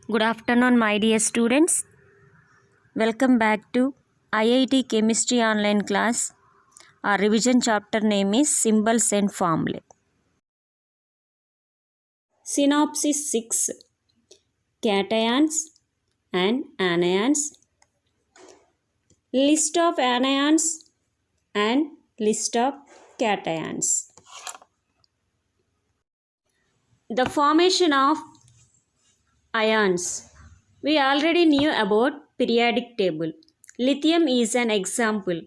Good afternoon, my dear students. Welcome back to IIT Chemistry online class. Our revision chapter name is Symbols and Formulae. Synopsis 6. Cations and anions. List of anions and list of cations. The formation of ions. We already knew about periodic table. Lithium is an example.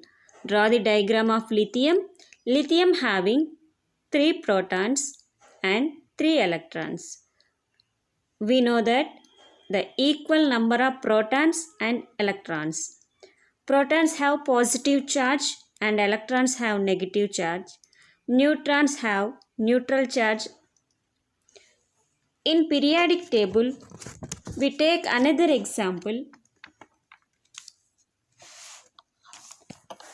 Draw the diagram of lithium. Lithium having 3 protons and 3 electrons. We know that the equal number of protons and electrons. Protons have positive charge and electrons have negative charge. Neutrons have neutral charge. In periodic table, we take another example.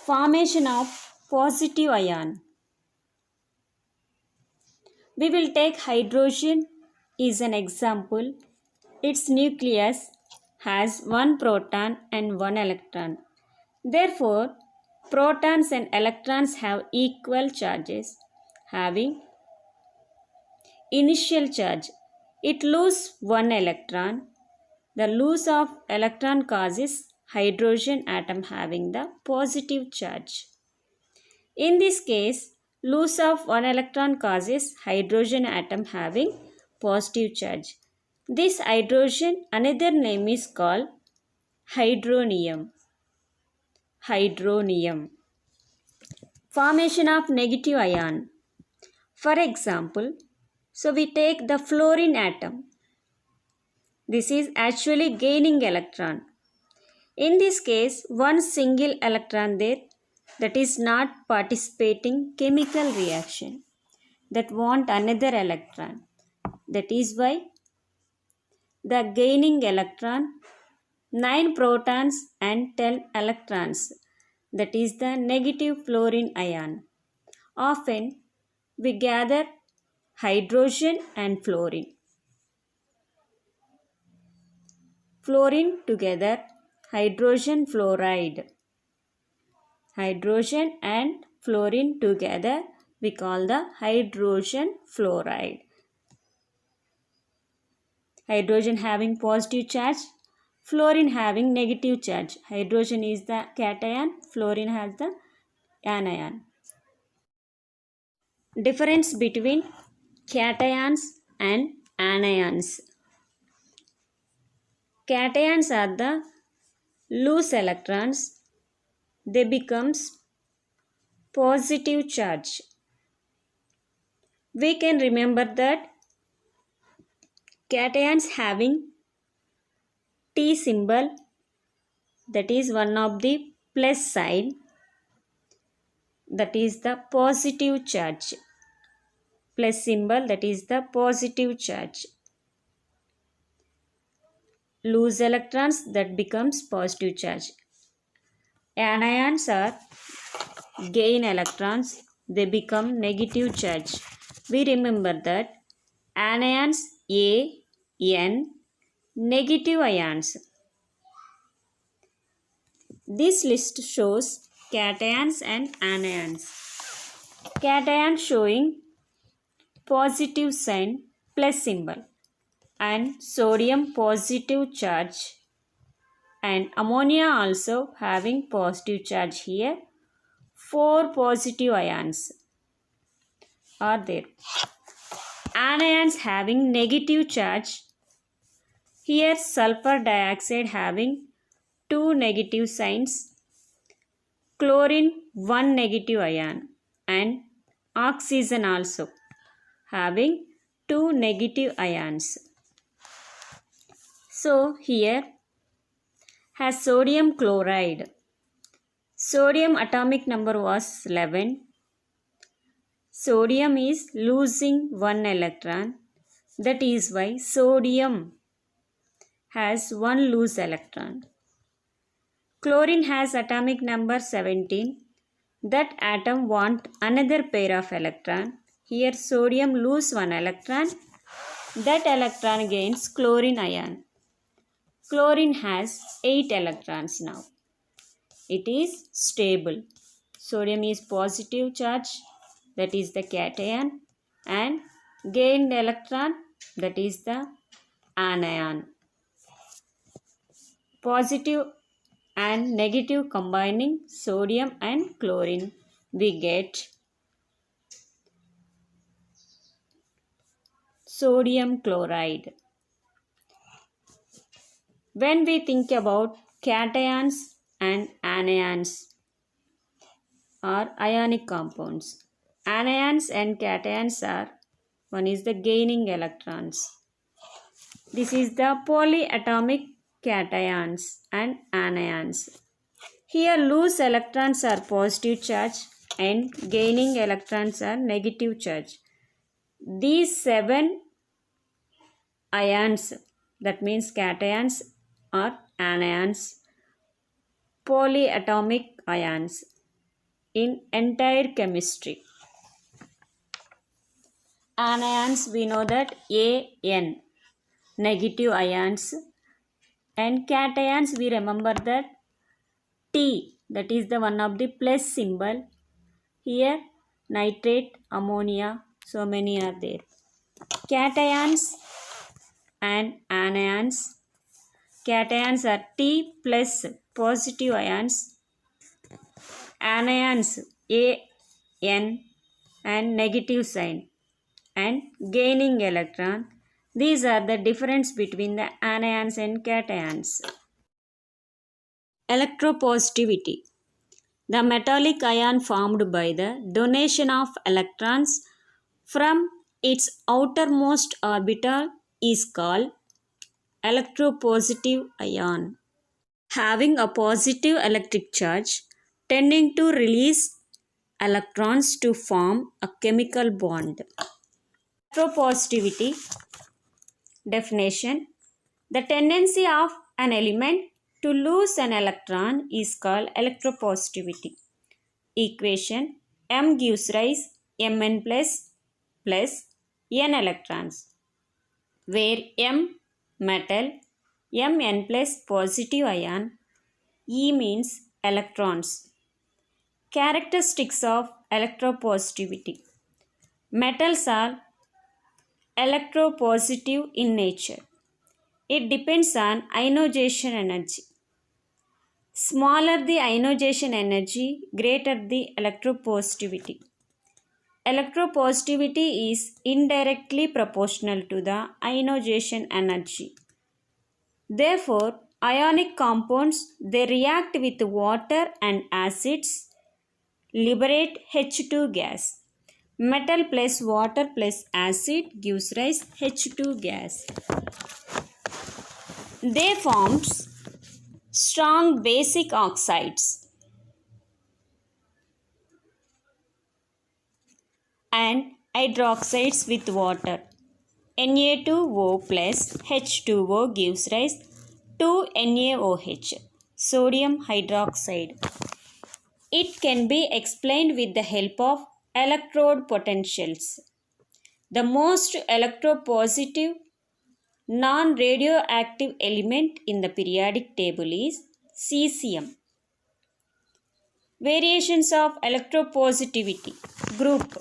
Formation of positive ion. We will take hydrogen is an example. Its nucleus has 1 proton and 1 electron. Therefore, protons and electrons have equal charges having initial charge. It loses 1 electron. The loss of electron causes hydrogen atom having the positive charge. In this case, loss of 1 electron causes hydrogen atom having positive charge. This hydrogen, another name is called hydronium. Hydronium. Formation of negative ion. For example, so we take the fluorine atom. This is actually gaining electron. In this case, one single electron there that is not participating chemical reaction that want another electron. That is why the gaining electron 9 protons and 10 electrons, that is the negative fluorine ion. Often we gather hydrogen and fluorine. Fluorine together, hydrogen fluoride. Hydrogen and fluorine together we call the hydrogen fluoride. Hydrogen having positive charge, fluorine having negative charge. Hydrogen is the cation, fluorine has the anion. Difference between cations and anions. Cations are the loose electrons. They becomes positive charge. We can remember that cations having T symbol, that is one of the plus sign, that is the positive charge. Plus symbol, that is the positive charge. Loose electrons, that becomes positive charge. Anions are gain electrons, they become negative charge. We remember that anions A, N, negative ions. This list shows cations and anions. Cation showing positive sign plus symbol and sodium positive charge, and ammonia also having positive charge here. 4 positive ions are there. Anions having negative charge. Here sulfur dioxide having 2 negative signs. Chlorine 1 negative ion and oxygen also having 2 negative ions. So here has sodium chloride. Sodium atomic number was 11. Sodium is losing 1 electron. That is why sodium has 1 loose electron. Chlorine has atomic number 17. That atom want another pair of electron. Here sodium lose 1 electron. That electron gains chlorine ion. Chlorine has 8 electrons now. It is stable. Sodium is positive charge, that is the cation, and gained electron, that is the anion. Positive and negative combining sodium and chlorine, we get sodium chloride. When we think about cations and anions or ionic compounds, anions and cations are, one is the gaining electrons. This is the polyatomic cations and anions. Here loose electrons are positive charge and gaining electrons are negative charge. These 7 ions, that means cations or anions, polyatomic ions in entire chemistry. Anions, we know that An, negative ions, and cations, we remember that T, that is the one of the plus symbol. Here nitrate, ammonia, so many are there. Cations and anions. Cations are T plus positive ions. Anions An and negative sign and gaining electron. These are the difference between the anions and cations. Electropositivity. The metallic ion formed by the donation of electrons from its outermost orbital is called electropositive ion. Having a positive electric charge tending to release electrons to form a chemical bond. Electropositivity definition. The tendency of an element to lose an electron is called electropositivity. Equation: M gives rise Mn plus n electrons, where M metal, Mn plus positive ion, E means electrons. Characteristics of electropositivity. Metals are electropositive in nature. It depends on ionization energy. Smaller the ionization energy, greater the electropositivity. Electropositivity is indirectly proportional to the ionization energy. Therefore, ionic compounds, they react with water and acids, liberate H2 gas. Metal plus water plus acid gives rise H2 gas. They forms strong basic oxides and hydroxides with water. Na2O plus H2O gives rise to NaOH, sodium hydroxide. It can be explained with the help of electrode potentials. The most electropositive non-radioactive element in the periodic table is cesium. Variations of electropositivity. Group.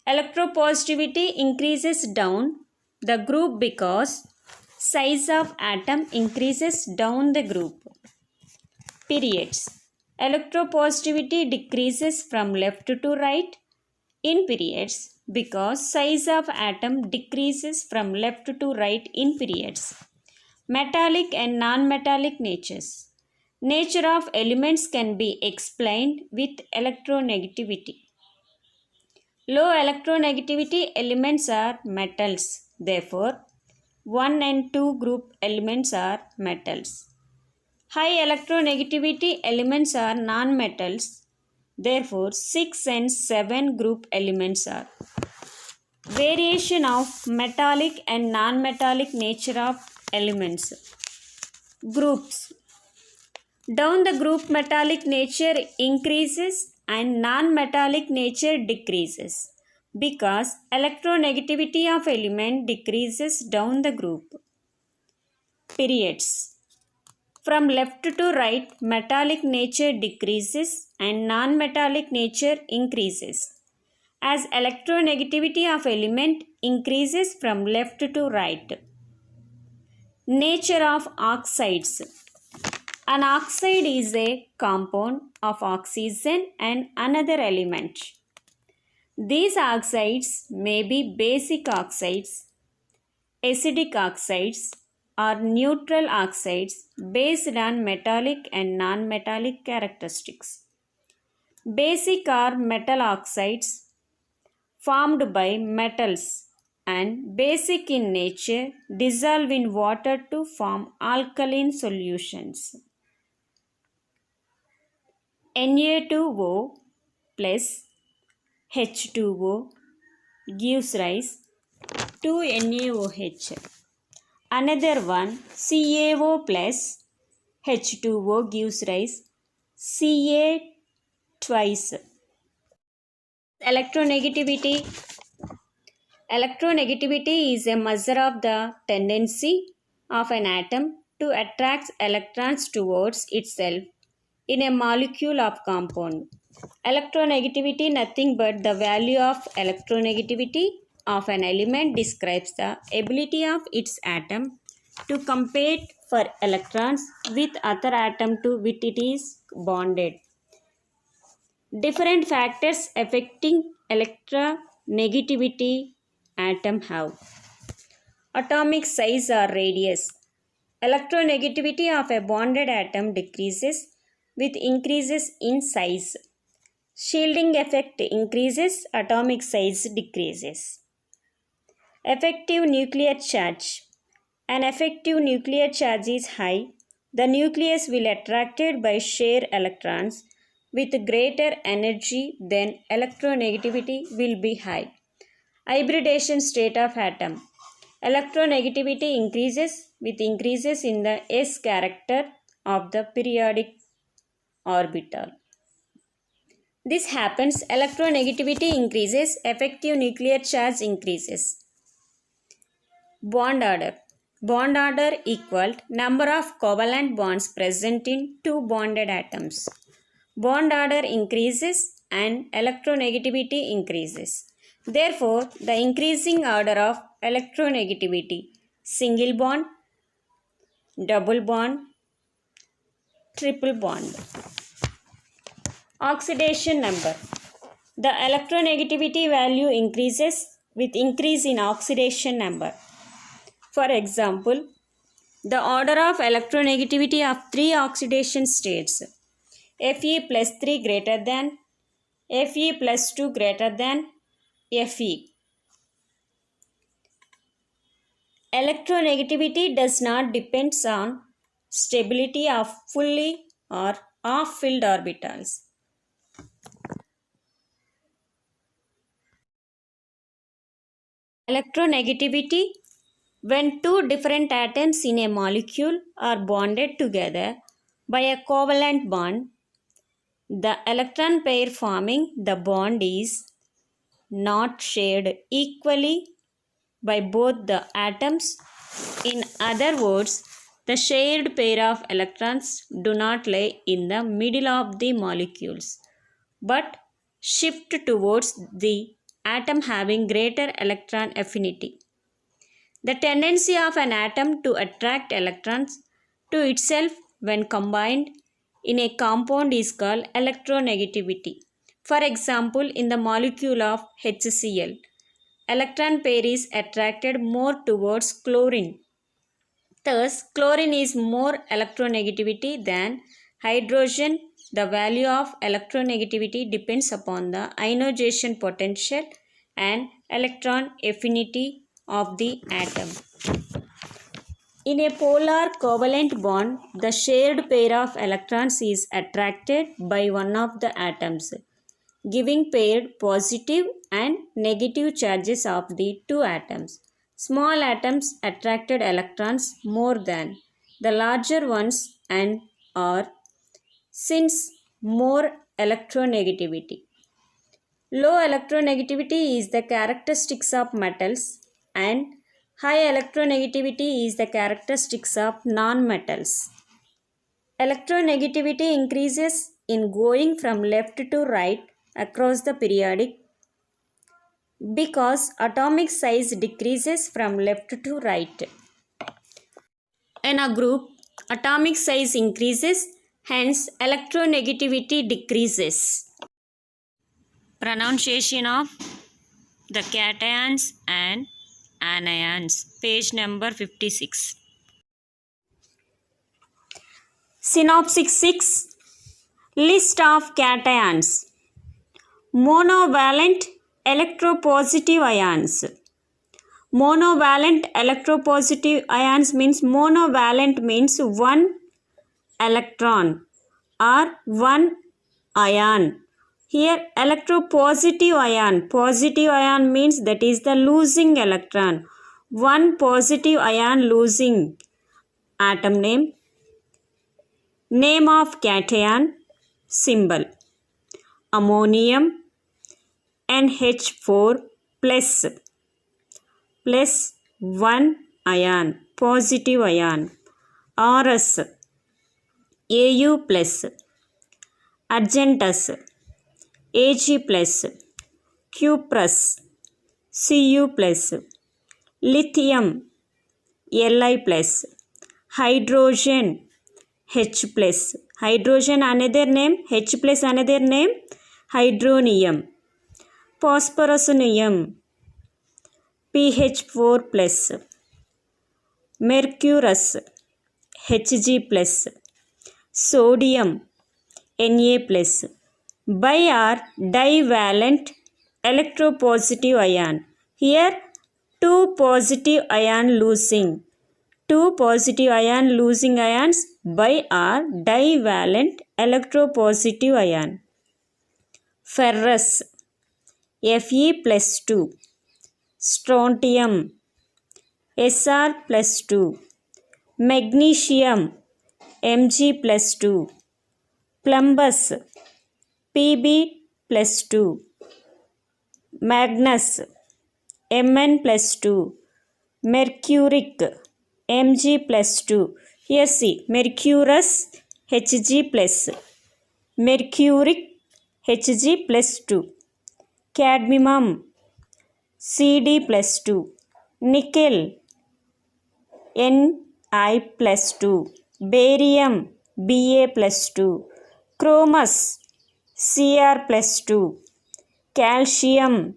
Electropositivity increases down the group because size of atom increases down the group. Periods. Electropositivity decreases from left to right in periods because size of atom decreases from left to right in periods. Metallic and non-metallic natures. Nature of elements can be explained with electronegativity. Low electronegativity elements are metals. Therefore, 1 and 2 group elements are metals. High electronegativity elements are non-metals. Therefore, 6 and 7 group elements are. Variation of metallic and non-metallic nature of elements. Groups. Down the group metallic nature increases and non-metallic nature decreases because electronegativity of element decreases down the group. periods. From left to right, metallic nature decreases and non-metallic nature increases. As electronegativity of element increases from left to right. Nature of oxides. An oxide is a compound of oxygen and another element. These oxides may be basic oxides, acidic oxides, or neutral oxides based on metallic and non-metallic characteristics. Basic are metal oxides formed by metals and basic in nature dissolve in water to form alkaline solutions. Na2O plus H2O gives rise to NaOH. Another one CaO plus H2O gives rise Ca twice. Electronegativity. Electronegativity is a measure of the tendency of an atom to attract electrons towards itself in a molecule of compound. Electronegativity nothing but the value of electronegativity of an element describes the ability of its atom to compete for electrons with other atom to which it is bonded. Different factors affecting electronegativity atom have. Atomic size or radius. Electronegativity of a bonded atom decreases with increases in size. Shielding effect increases, atomic size decreases. Effective nuclear charge. An effective nuclear charge is high. The nucleus will attracted by share electrons with greater energy, then electronegativity will be high. Hybridization state of atom. Electronegativity increases with increases in the s character of the periodic orbital. This happens, electronegativity increases, effective nuclear charge increases. Bond order. Bond order equal number of covalent bonds present in two bonded atoms. Bond order increases and electronegativity increases. Therefore, the increasing order of electronegativity, single bond, double bond, triple bond. Oxidation number. The electronegativity value increases with increase in oxidation number. For example, the order of electronegativity of three oxidation states Fe plus 3 greater than, Fe plus 2 greater than, Fe. Electronegativity does not depend on stability of fully or half-filled orbitals. Electronegativity. When two different atoms in a molecule are bonded together by a covalent bond, the electron pair forming the bond is not shared equally by both the atoms. In other words, the shared pair of electrons do not lie in the middle of the molecules, but shift towards the atom having greater electron affinity. The tendency of an atom to attract electrons to itself when combined in a compound is called electronegativity. For example, in the molecule of HCl, electron pair is attracted more towards chlorine. Thus, chlorine is more electronegativity than hydrogen. The value of electronegativity depends upon the ionization potential and electron affinity of the atom. In a polar covalent bond, the shared pair of electrons is attracted by one of the atoms, giving paired positive and negative charges of the two atoms. Small atoms attracted electrons more than the larger ones and are since more electronegativity. Low electronegativity is the characteristics of metals and High electronegativity is the characteristics of nonmetals. Electronegativity increases in going from left to right across the periodic because atomic size decreases from left to right. In a group, atomic size increases, hence electronegativity decreases. Pronunciation of the cations and anions, page number 56. Synopsis 6. List of cations. Monovalent electropositive ions. Monovalent electropositive ions means one electron or one ion. Here electropositive ion. Positive ion means that is the losing electron. One positive ion losing. Atom name. Name of cation. Symbol. Ammonium NH4 plus one ion. Positive ion. RS Au plus. Argentus Ag plus. Cuprous Cu plus. Lithium Li plus. Hydrogen H plus. Hydrogen another name, H plus another name, hydronium. Phosphorusnium pH4 plus. Mercurous Hg plus. Sodium Na plus. Bi or divalent electropositive ion. Here two positive ion losing. Two positive ion losing ions bi or divalent electropositive ion. Ferrous Fe plus 2. Strontium Sr plus 2. Magnesium Mg plus 2. Plumbous Pb plus 2. Magnus Mn plus 2. Mercuric Mg plus 2. Here see mercurous Hg plus. Mercuric Hg plus 2. Cadmium Cd plus 2. Nickel Ni plus 2. Barium Ba plus 2. Chromus Cr plus 2. Calcium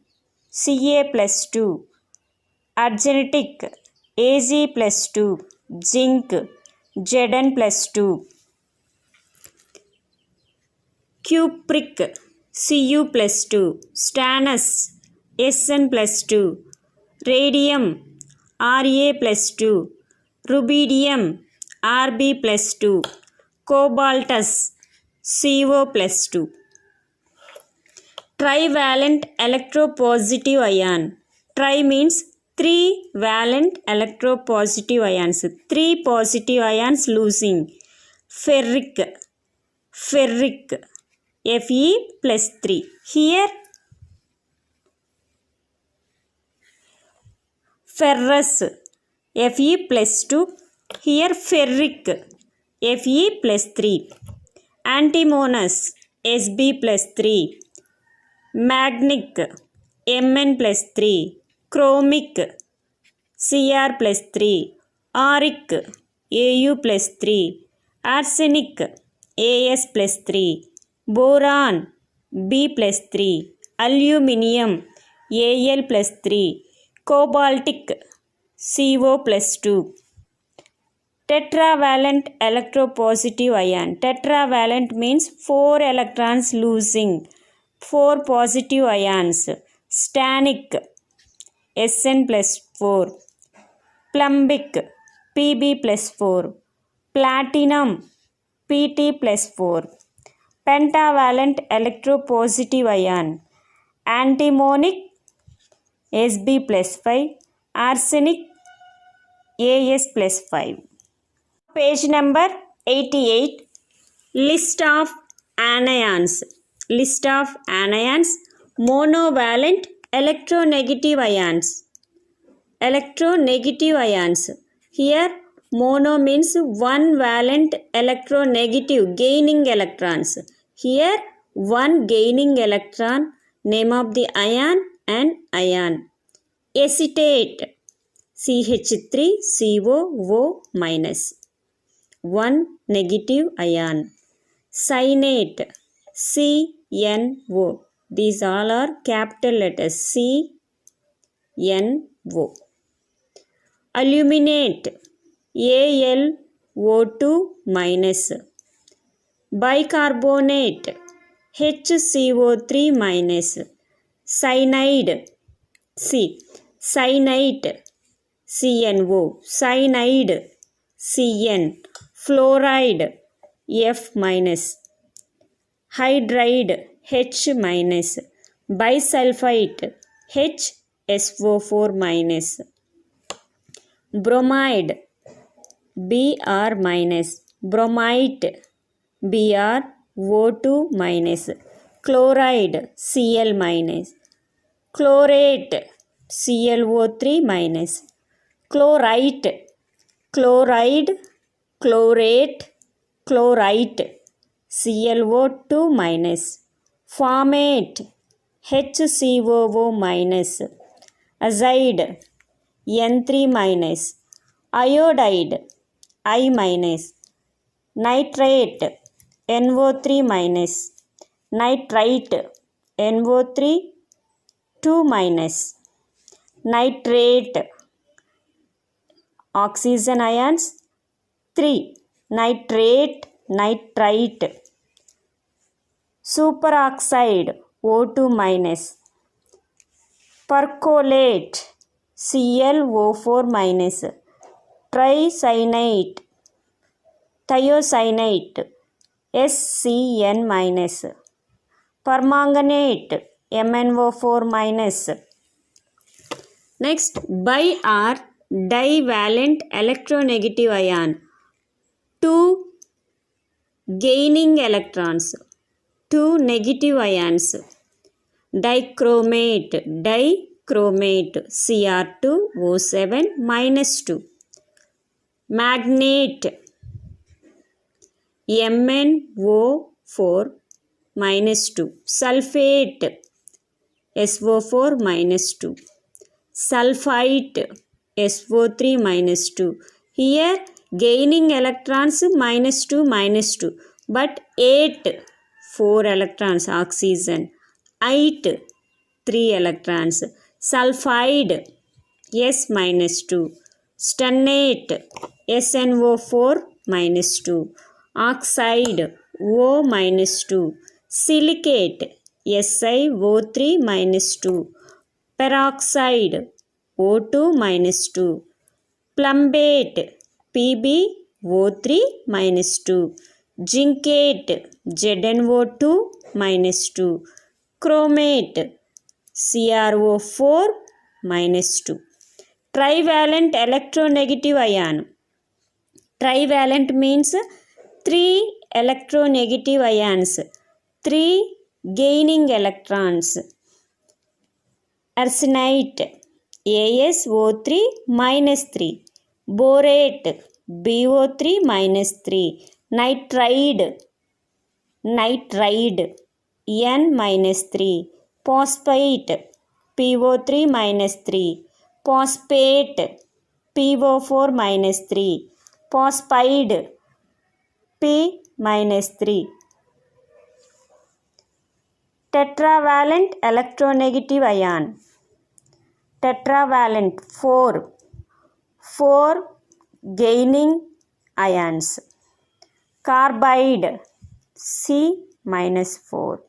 Ca plus 2. Argentic Ag plus 2. Zinc Zn plus 2. Cupric Cu plus 2. Stannous Sn plus 2. Radium Ra plus 2. Rubidium Rb plus 2. Cobaltus Co plus 2. Trivalent electropositive ion. Tri means 3 valent electropositive ions. 3 positive ions losing. Ferric Fe plus 3. Here ferrous Fe plus 2. Here ferric Fe plus 3. Antimonous Sb plus 3. Magnic Mn plus 3. Chromic Cr plus 3. Auric Au plus 3. Arsenic As plus 3. Boron B plus 3. Aluminium Al plus 3. Cobaltic Co plus 2. Tetravalent electropositive ion. Tetravalent means 4 electrons losing. 4 positive ions. Stannic Sn plus 4. Plumbic Pb plus 4. Platinum Pt plus 4. Pentavalent electropositive ion. Antimonic Sb plus 5. Arsenic As plus 5. Page number 88. List of anions. List of anions. Monovalent electronegative ions. electronegative ions. Here mono means one valent electronegative gaining electrons. Here one gaining electron, name of the ion and ion. Acetate CH3COO minus, one negative ion. Cyanate CNO. These all are capital letters CNO. Aluminate AlO2 minus. Bicarbonate HCO3 minus. Cyanide cyanide CNO. Cyanide Cn. Fluoride F minus. Hydride H minus. Bisulfite HSO4 minus. Bromide Br minus. Bromite BrO2 minus. Chloride Cl minus. Chlorate ClO3 minus. Chlorite chloride chlorate chlorite ClO2 minus. Formate HCOO minus. Azide N3 minus. Iodide I minus. Nitrate NO3 minus. Nitrite NO3 2 minus. Nitrate oxygen ions 3. Nitrate nitrite. Superoxide O2 minus. Percolate ClO4 minus. Tricyanate thiocyanate SCN minus. Permanganate MnO4 minus. Next, bi or divalent electronegative ion. 2 gaining electrons, 2 negative ions. Dichromate Cr2O7 minus 2. Magnate MnO4 minus 2. Sulfate SO4 minus 2. Sulfite SO3 minus 2. Here gaining electrons minus 2 minus 2, but 8 4 electrons oxygen, 8 3 electrons. Sulfide S minus 2. Stannate SnO4 minus 2. Oxide O minus 2. Silicate SiO3 minus 2. Peroxide O2 minus 2. Plumbate PbO3 minus 2. Zincate ZnO2 minus 2. Chromate CrO4 minus 2. Trivalent electronegative ion. Trivalent means 3 electronegative ions, 3 gaining electrons. Arsenite AsO3 minus 3. Borate BO3 minus 3. Nitride N minus 3. Phosphate PO3 minus 3. Phosphate PO4 minus 3. Phosphide P minus 3. Tetravalent electronegative ion. Tetravalent 4 gaining ions. Carbide C minus 4.